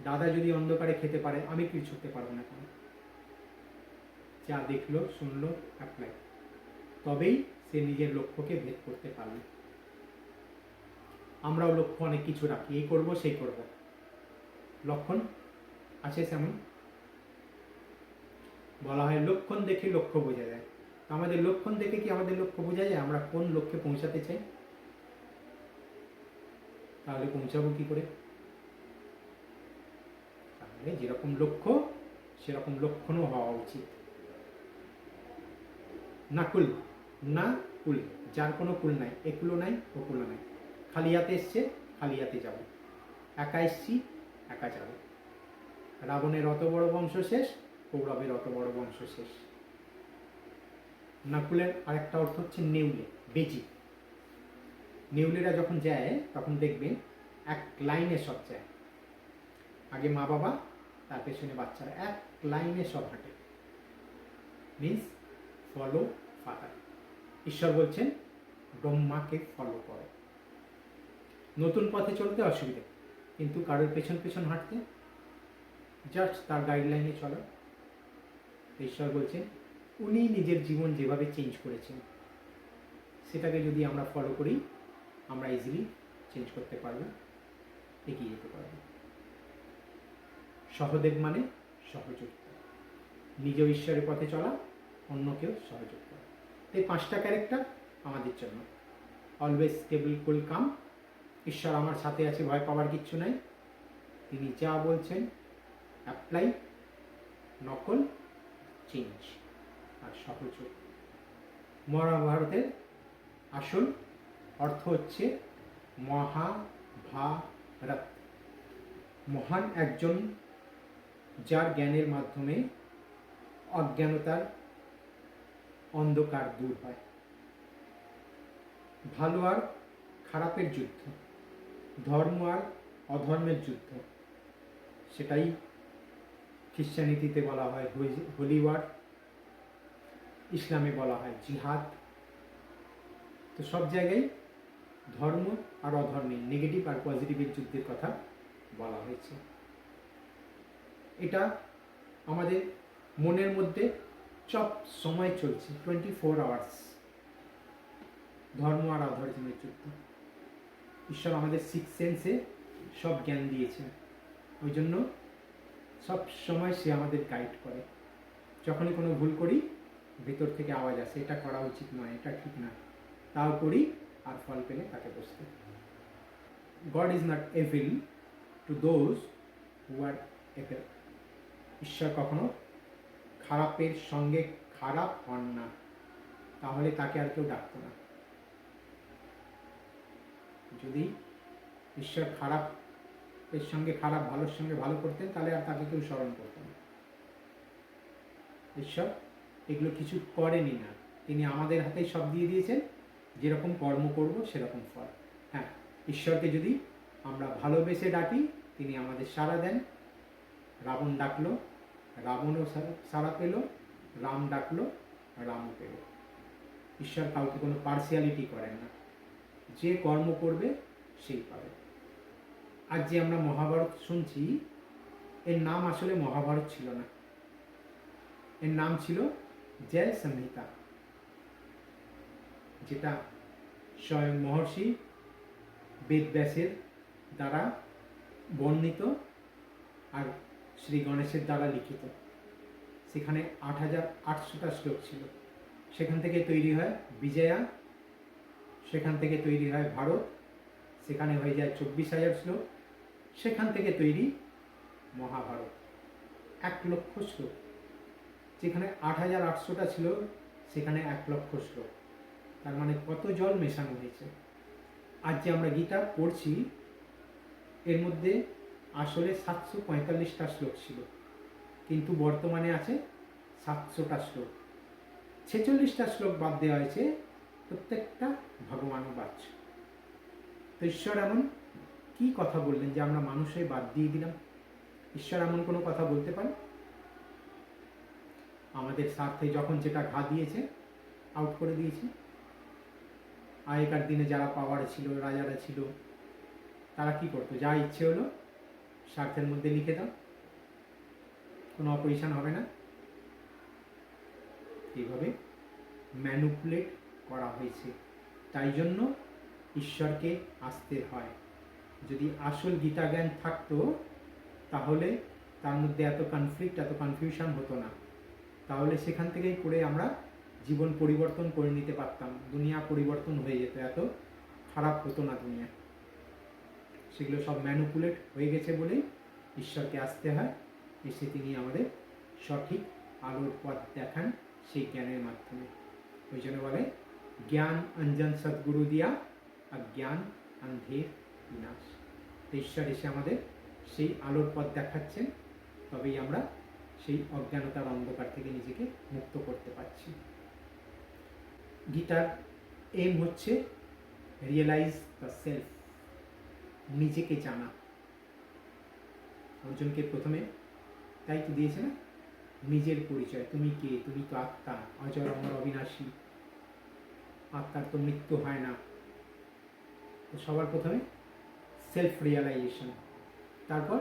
দাদা যদি অন্ধকারে খেতে পারে, আমি তীর ছুটতে পারবো না কেন? যা দেখলো শুনলো অ্যাপ্লাই, তবেই সে নিজের লক্ষ্যকে ভেদ করতে পারবে। আমরাও লক্ষ্য অনেক কিছু রাখি, এই করবো সেই করবো, লক্ষণ আছে তেমন। বলা হয় লক্ষণ দেখে লক্ষ্য বোঝা যায়। আমাদের লক্ষণ দেখে কি আমাদের লক্ষ্য বোঝা যায় আমরা কোন লক্ষ্যে পৌঁছাতে চাই? তাহলে পৌঁছাবো কি করে? তাহলে যেরকম লক্ষ্য সেরকম লক্ষণও হওয়া উচিত। না কুল না কুল, যার কোনো কুল নাই, একুলো নাই ওকুলো নাই, খালি হাতে এসছে খালি হাতে যাব, একা এসছি একা যাব। রাবণের অত বড় বংশ শেষ, কৌরবের অত বড় বংশ শেষ। নাকুলের আরেকটা অর্থ হচ্ছে নেউলে, বেজি। নেউলেরা যখন যায় তখন দেখবেন এক লাইনে সব যায়, আগে মা বাবা, তার পেছনে বাচ্চারা, এক লাইনে সব হাঁটে, মিন্স ফলো ফাদার। ঈশ্বর বলছেন ব্রহ্মাকে ফলো করো। নতুন পথে চলতে অসুবিধে, কিন্তু কারোর পেছন পেছন হাঁটতে, জাস্ট তার গাইডলাইনে চলো। ঈশ্বর বলছেন উনি নিজের জীবন যেভাবে চেঞ্জ করেছেন, সেটাকে যদি আমরা ফলো করি, আমরা ইজিলি চেঞ্জ করতে পারবো, এগিয়ে যেতে পারবো। সহদেব মানে সহযোগিতা, নিজ ঈশ্বরের পথে চলা, অন্যকেও সহযোগ করা। এই 5টা ক্যারেক্টার আমাদের জন্য। অলওয়েজ স্টেবল, কুল, কাম। ঈশ্বর আমার সাথে আছে, ভয় পাওয়ার কিচ্ছু নাই। তিনি যা বলছেন অ্যাপ্লাই, নকল, চেঞ্জ আর সহযোগ। মহাভারতের আসল অর্থ হচ্ছে মহাভারত। মহান একজন যার জ্ঞানের মাধ্যমে অজ্ঞানতার অন্ধকার দূর হয়। ভালো আর খারাপের যুদ্ধ, ধর্ম আর অধর্মের যুদ্ধ, সেটাই খ্রিশ্চানিটিতে বলা হয় হোলি ওয়ার, ইসলামে বলা হয় জিহাদ। তো সব জায়গায় ধর্ম আর অধর্মের, নেগেটিভ আর পজিটিভের যুদ্ধের কথা বলা হয়েছে। এটা আমাদের মনের মধ্যে সব সময় চলছে, 24 আওয়ার্স। ধর্ম আর অধর্মের যুদ্ধ। ঈশ্বর আমাদের 6 সেন্সে সব জ্ঞান দিয়েছেন, ওই জন্য সব সময় সে আমাদের গাইড করে। যখনই কোনো ভুল করি ভেতর থেকে আওয়াজ আসে, এটা করা উচিত নয়, এটা ঠিক না, তাও করি আর ফল পেলে তাকে বসতে। God is not evil to those who are evil. ঈশ্বর কখনো খারাপের সঙ্গে খারাপ হন না, তাহলে তাকে আর কেউ ডাকতো না। যদি ঈশ্বর খারাপের সঙ্গে খারাপ, ভালোর সঙ্গে ভালো করতেন, তাহলে আর তাকে কেউ স্মরণ করত না। ঈশ্বর এগুলো কিছু করেনি না, তিনি আমাদের হাতেই সব দিয়ে দিয়েছেন, যেরকম কর্ম করব সেরকম ফল। হ্যাঁ, ঈশ্বরকে যদি আমরা ভালোবেসে ডাকি তিনি আমাদের সাড়া দেন। রাবণ ডাকলো, রাবণও সাড়া পেল, রাম ডাকলো, রামও পেল। ঈশ্বর কাউকে কোনো পার্সিয়ালিটি করেন না, যে কর্ম করবে সেই পাবে। আজ যে আমরা মহাভারত শুনছি, এর নাম আসলে মহাভারত ছিল না, এর নাম ছিল জয় সংহিতা, যেটা স্বয়ং মহর্ষি বেদব্যাসের দ্বারা বর্ণিত আর শ্রী গণেশের দ্বারা লিখিত। সেখানে 8800টা শ্লোক ছিল। সেখান থেকে তৈরি হয় বিজয়া, সেখান থেকে তৈরি হয় ভারত, সেখানে হয়ে যায় 24,000 শ্লোক, সেখান থেকে তৈরি মহাভারত, 1 লক্ষ শ্লোক। যেখানে 8800টা ছিল, সেখানে 1 লক্ষ শ্লোক। তার মানে কত জল মেশানো হয়েছে। আজ যে আমরা গীতা পড়ছি, এর মধ্যে আসলে 745টা শ্লোক ছিল, কিন্তু বর্তমানে আছে 700টা শ্লোক। 46টা শ্লোক বাদ দেওয়া হয়েছে, প্রত্যেকটা ভগবানও বাচ্চ। তো ঈশ্বর এমন কি কথা বললেন যে আমরা মানুষের বাদ দিয়ে দিলাম? ঈশ্বর এমন কোনো কথা বলতে পারে? আমাদের স্বার্থে যখন যেটা ঘা দিয়েছে আউট করে দিয়েছে। আগেকার দিনে যারা পাওয়ারে ছিল, রাজারা ছিল, তারা কি করতো? যা ইচ্ছে হলো স্বার্থের মধ্যে লিখে দাও, কোনো অপোজিশন হবে না। এইভাবে ম্যানুপুলেট করা হয়েছে। তাই জন্য ঈশ্বরকে আসতে হয়। যদি আসল গীতা জ্ঞান থাকতো, তাহলে তার মধ্যে এত কনফ্লিক্ট, এত কনফিউশন হতো না। তাহলে সেখান থেকেই পড়ে আমরা জীবন পরিবর্তন করে নিতে পারতাম, দুনিয়া পরিবর্তন হয়ে যেত, এত খারাপ হতো না দুনিয়া। সেগুলো সব ম্যানুপুলেট হয়ে গেছে বলেই ঈশ্বরকে আসতে হয়। এসে তিনি আমাদের সঠিক আলোর পথ দেখান সেই জ্ঞানের মাধ্যমে। ওই জন্য বলে জ্ঞান অঞ্জন সদ্গুরু দিয়া অজ্ঞান অন্ধের বিনাশ। ঈশ্বর এসে আমাদের সেই আলোর পথ দেখাচ্ছেন, তবেই আমরা সেই অজ্ঞানতার অন্ধকার থেকে নিজেকে মুক্ত করতে পারছি। গীতার এম হচ্ছে রিয়েলাইজ দ্য সেলফ, নিজেকে জানা। অর্জুনকে প্রথমে তাই তো দিয়েছে না, নিজের পরিচয়, তুমি কে? তুমি তো আত্মা, অজর অমর অবিনাশী, আত্মার তো মৃত্যু হয় না। তো সবার প্রথমে সেলফ রিয়েলাইজেশন, তারপর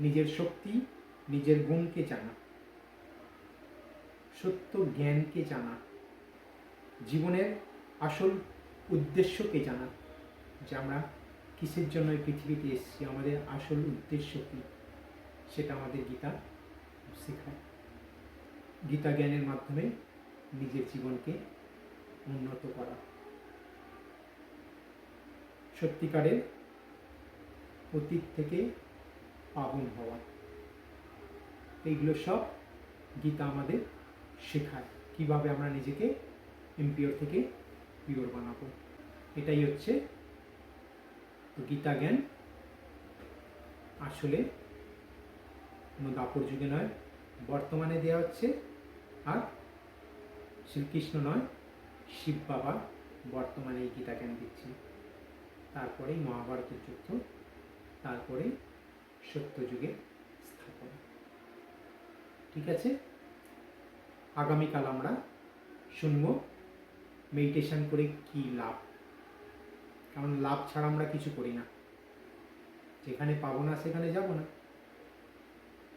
নিজের শক্তি, নিজের গুণকে জানা, সত্য জ্ঞানকে জানা, জীবনের আসল উদ্দেশ্যকে জানা, যে আমরা কিসের জন্য এই পৃথিবীতে এসেছি, আমাদের আসল উদ্দেশ্য কী, সেটা আমাদের গীতা শেখায়। গীতা জ্ঞানের মাধ্যমে নিজের জীবনকে উন্নত করা, সত্যিকারের অতীত থেকে পাবন হওয়া, এইগুলো সব গীতা আমাদের শেখায় কিভাবে আমরা নিজেকে ইমপিওর থেকে পিওর বানাবো। এটাই হচ্ছে গীতা জ্ঞান। আসলে কোনো দাপর যুগে নয়, বর্তমানে দেওয়া হচ্ছে। আর শ্রীকৃষ্ণ নয়, শিব বাবা বর্তমানে এই গীতা জ্ঞান দিচ্ছেন। তারপরেই মহাভারতের যুদ্ধ, তারপরে সত্যযুগের স্থাপন। ঠিক আছে, আগামীকাল আমরা শুনবো মেডিটেশন করে কি লাভ। কারণ লাভ ছাড়া আমরা কিছু করি না, যেখানে পাবো না সেখানে যাব না।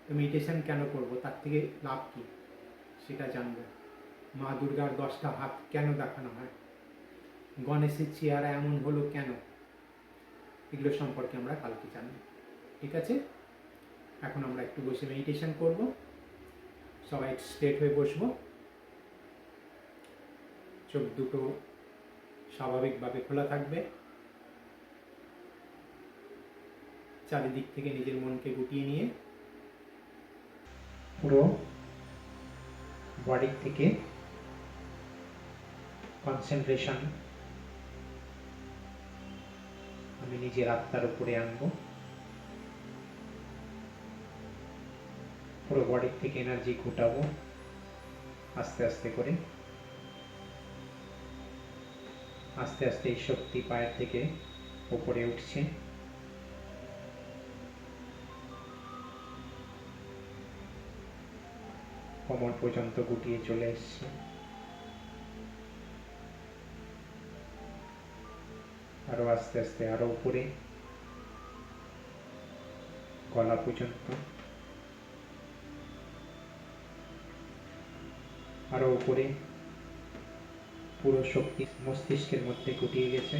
তো মেডিটেশন কেন করব, তার থেকে লাভ কি সেটা জানবো। মা দুর্গার 10টা হাত কেন দেখানো হয়, গণেশের চেহারা এমন হলো কেন, এগুলো সম্পর্কে আমরা কালকে জানব। ঠিক আছে, এখন আমরা একটু বসে মেডিটেশন করব। সবাই স্ট্রেট হয়ে বসবো, চোখ দুটো স্বাভাবিকভাবে খোলা থাকবে। চারিদিক থেকে নিজের মনকে গুটিয়ে নিয়ে পুরো বডি থেকে কনসেন্ট্রেশন আমি নিজের আত্মার উপরে আনবো। পুরো বডি থেকে এনার্জি ঘটাবো আস্তে আস্তে করে। আস্তে আস্তে এই শক্তি পায়ের থেকে উপরে উঠছে। কোমর পর্যন্ত গুটিয়ে চলে এসছে। আরো আস্তে আস্তে আরো উপরে, গলা পর্যন্ত, আরো উপরে। পুরো শক্তি মস্তিষ্কের মধ্যে গুটিয়ে গেছে।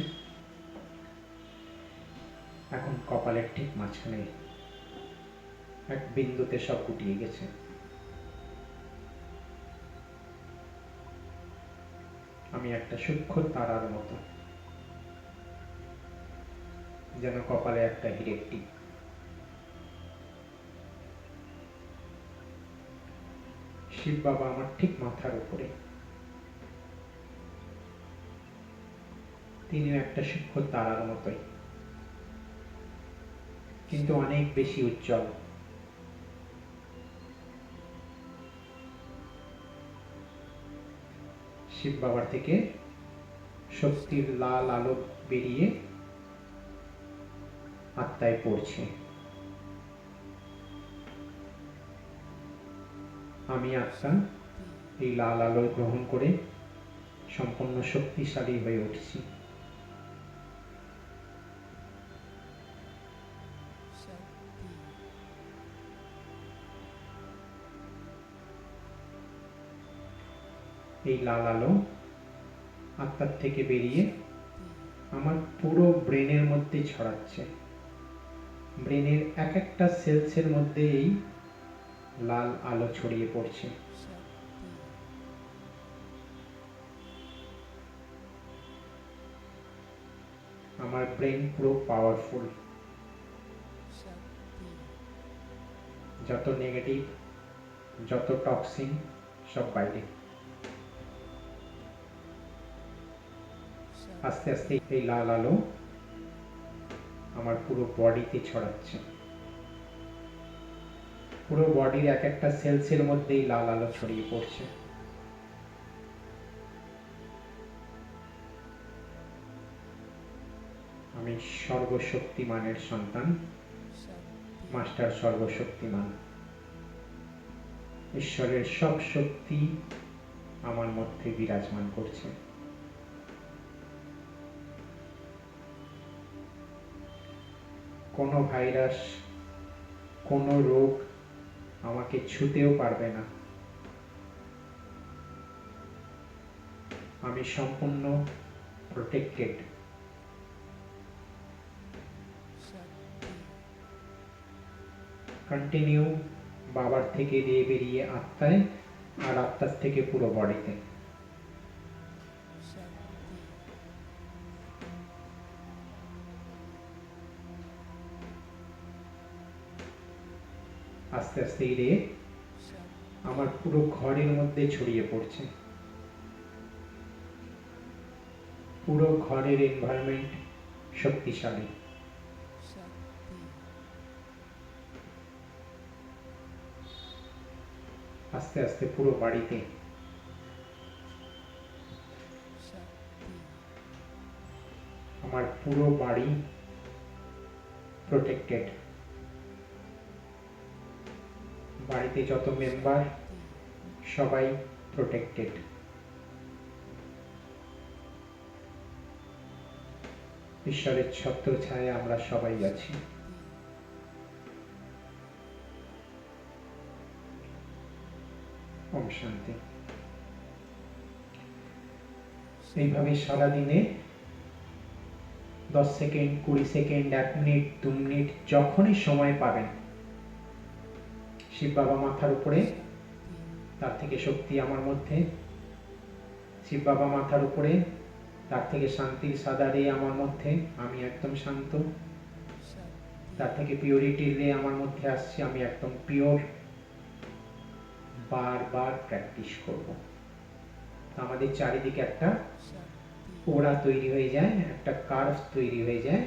এখন কপালের ঠিক মাঝখানে এক বিন্দুতে সব গুটিয়ে গেছে। আমি একটা সূক্ষ্ম তারার মতো, যেন কপালে একটা হীরের টিপ। শিব বাবা আমার ঠিক মাথার উপরে, তিনিও একটা সূক্ষ্ম তারার মতোই, কিন্তু অনেক বেশি উজ্জ্বল। শিব বাবার থেকে শক্তির লাল আলো বেরিয়ে আত্মায় পড়ছে। আমি আত্মা এই লাল আলো গ্রহণ করে সম্পূর্ণ শক্তিশালী হয়ে উঠছি। এই লাল আলো আত্মার থেকে বেরিয়ে আমার পুরো ব্রেনের মধ্যে ছড়াচ্ছে। ব্রেনের এক একটা সেলসের মধ্যে এই লাল আলো ছড়িয়ে পড়ছে। আমার ব্রেন পুরো পাওয়ারফুল। যত নেগেটিভ, যত টক্সিন সব বাইরে। আস্তে আস্তে এই লাল আলো আমার পুরো বডিতে ছড়াচ্ছে। পুরো বডির এক একটা সেলসের মধ্যে এই লাল আলো ছড়িয়ে পড়ছে। আমি সর্বশক্তিমানের সন্তান, মাস্টার সর্বশক্তিমান। ঈশ্বরের সব শক্তি আমার মধ্যে বিরাজমান করছে। কোনো ভাইরাস, কোনো রোগ আমাকে ছুতেও পারবে না। আমি সম্পূর্ণ প্রোটেক্টেড। কন্টিনিউ বাবার থেকে দিয়ে বেরিয়ে আত্মায় আর আত্মার থেকে পুরো বডিতে। আস্তে আস্তে এই রে আমার পুরো ঘরের মধ্যে ছড়িয়ে পড়ছে। পুরো ঘরের এনভায়রনমেন্ট শক্তিশালী। আস্তে আস্তে পুরো বাড়িতে আমার পুরো বাড়ি প্রোটেক্টেড। বাড়িতে যত মেম্বার সবাই প্রোটেক্টেড। ঈশ্বরের ছত্রছায়ায় আমরা সবাই আছি। ওম শান্তি। এইভাবে সারাদিনে 10 সেকেন্ড, 20 সেকেন্ড, 1 মিনিট, 2 মিনিট যখনই সময় পাবেন, শিব বাবা মাথার উপরে, তার থেকে শক্তি আমার মধ্যে, শিব বাবা মাথার উপরে, তার থেকে শান্তির সাদা রে আমার মধ্যে, আমি একদম শান্ত, তার থেকে পিওরিটির রে আমার মধ্যে আসছে, আমি একদম পিওর। বারবার প্র্যাকটিস করব। আমাদের চারিদিকে একটা ওরা তৈরি হয়ে যায়, একটা কার্ভ তৈরি হয়ে যায়,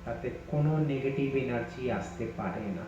তাতে কোনো নেগেটিভ এনার্জি আসতে পারে না।